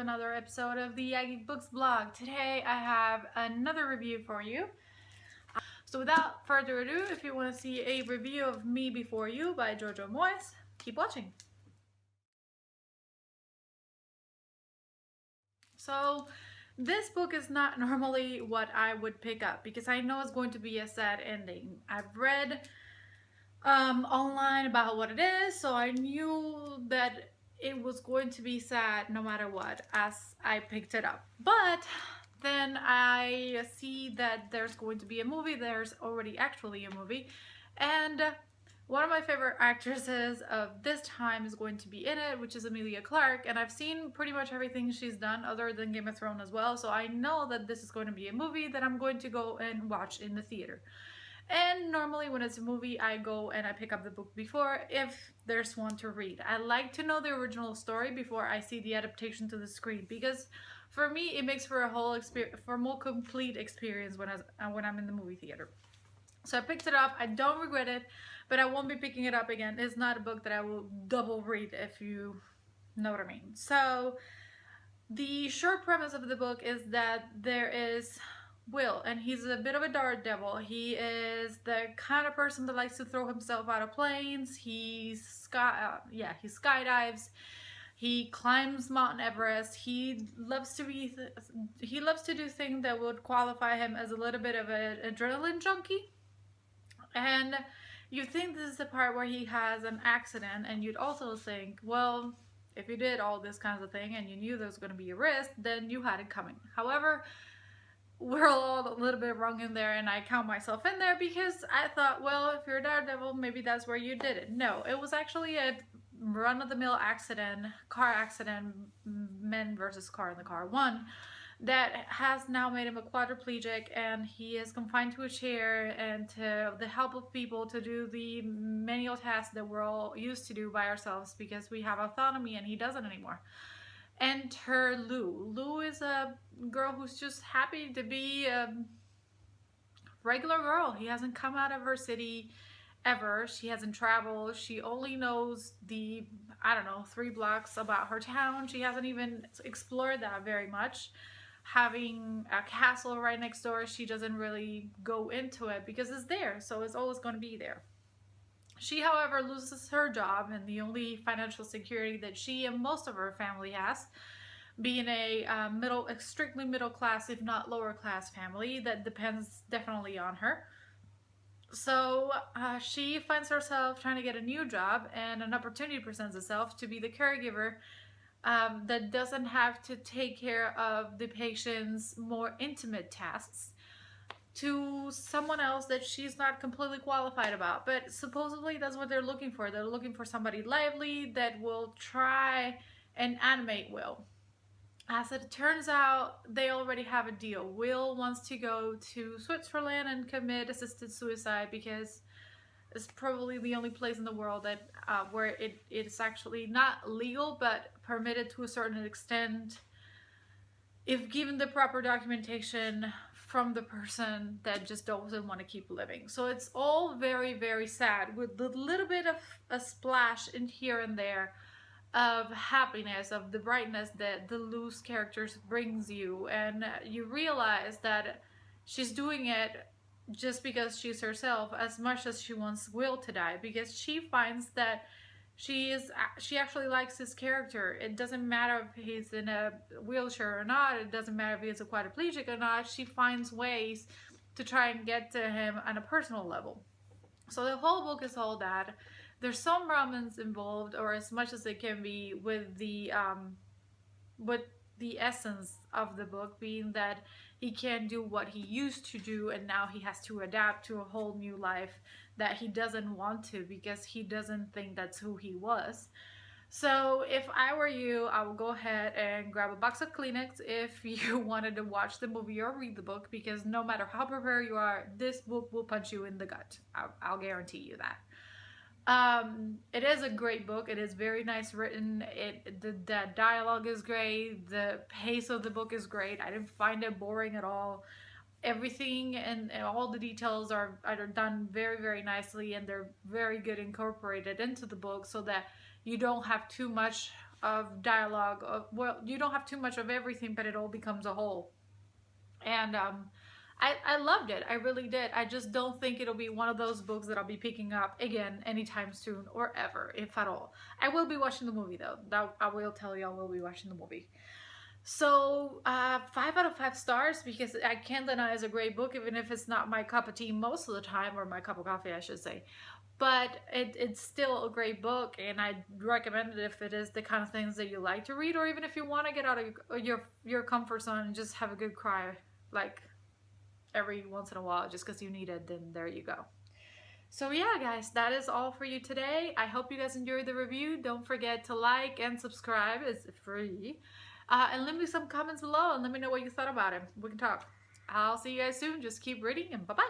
another episode of the Aggie Books blog. Today I have another review for you. So without further ado, if you want to see a review of Me Before You by Jojo Moyes, keep watching. So this book is not normally what I would pick up because I know it's going to be a sad ending. I've read online about what it is, so I knew that it was going to be sad no matter what as I picked it up. But then I see that there's going to be a movie. There's already actually a movie, and one of my favorite actresses of this time is going to be in it, which is Emilia Clarke, and I've seen pretty much everything she's done other than Game of Thrones as well, so I know that this is going to be a movie that I'm going to go and watch in the theater. And normally when it's a movie, I go and I pick up the book before if there's one to read. I like to know the original story before I see the adaptation to the screen, because for me it makes for a whole experience, for a more complete experience when I'm in the movie theater. So I picked it up. I don't regret it, but I won't be picking it up again. It's not a book that I will double read, if you know what I mean. So the short premise of the book is that there is Will, and he's a bit of a daredevil. He is the kind of person that likes to throw himself out of planes. He skydives. He climbs Mount Everest. He loves to do things that would qualify him as a little bit of an adrenaline junkie. And you think this is the part where he has an accident, and you'd also think, well, if you did all this kinds of thing and you knew there was going to be a risk, then you had it coming. However, we're all a little bit wrong in there, and I count myself in there because I thought, well, if you're a daredevil, maybe that's where you did it. No, it was actually a run-of-the-mill accident, car accident, men versus car in the car one, that has now made him a quadriplegic, and he is confined to a chair and to the help of people to do the menial tasks that we're all used to do by ourselves because we have autonomy, and he doesn't anymore. Enter Lou. Lou is a girl who's just happy to be a regular girl. He hasn't come out of her city ever. She hasn't traveled. She only knows the, 3 blocks about her town. She hasn't even explored that very much. Having a castle right next door, she doesn't really go into it because it's there, so it's always going to be there. She, however, loses her job and the only financial security that she and most of her family has, being a strictly middle class, if not lower class family that depends definitely on her. So she finds herself trying to get a new job, and an opportunity presents itself to be the caregiver that doesn't have to take care of the patient's more intimate tasks to someone else that she's not completely qualified about. But supposedly that's what they're looking for. They're looking for somebody lively that will try and animate Will. As it turns out, they already have a deal. Will wants to go to Switzerland and commit assisted suicide because it's probably the only place in the world that where it's actually not legal but permitted to a certain extent if given the proper documentation from the person that just doesn't want to keep living. So it's all very, very sad, with a little bit of a splash in here and there of happiness, of the brightness that the Lou's characters brings you, and you realize that she's doing it just because she's herself as much as she wants Will to die, because she finds that she actually likes his character. It doesn't matter if he's in a wheelchair or not. It doesn't matter if he's a quadriplegic or not. She finds ways to try and get to him on a personal level. So the whole book is all that. There's some romance involved, or as much as it can be, with the essence of the book being that he can't do what he used to do, and now he has to adapt to a whole new life that he doesn't want to because he doesn't think that's who he was. So if I were you, I would go ahead and grab a box of Kleenex if you wanted to watch the movie or read the book, because no matter how prepared you are, this book will punch you in the gut. I'll guarantee you that. It is a great book. It is very nice written. The dialogue is great. The pace of the book is great. I didn't find it boring at all. Everything and all the details are done very, very nicely, and they're very good incorporated into the book so that you don't have too much of dialogue. Well, you don't have too much of everything, but it all becomes a whole. And I loved it. I really did. I just don't think it'll be one of those books that I'll be picking up again anytime soon or ever, if at all. I will be watching the movie though. That I will tell you, I will be watching the movie. So 5 out of 5 stars, because I can't deny it's a great book, even if it's not my cup of tea most of the time, or my cup of coffee, I should say. But it's still a great book, and I recommend it if it is the kind of things that you like to read, or even if you want to get out of your comfort zone and just have a good cry, like every once in a while, just because you need it. Then there you go. So yeah, guys, that is all for you today. I hope you guys enjoyed the review. Don't forget to like and subscribe. It's free. And leave me some comments below and let me know what you thought about it. We can talk. I'll see you guys soon. Just keep reading, and bye-bye.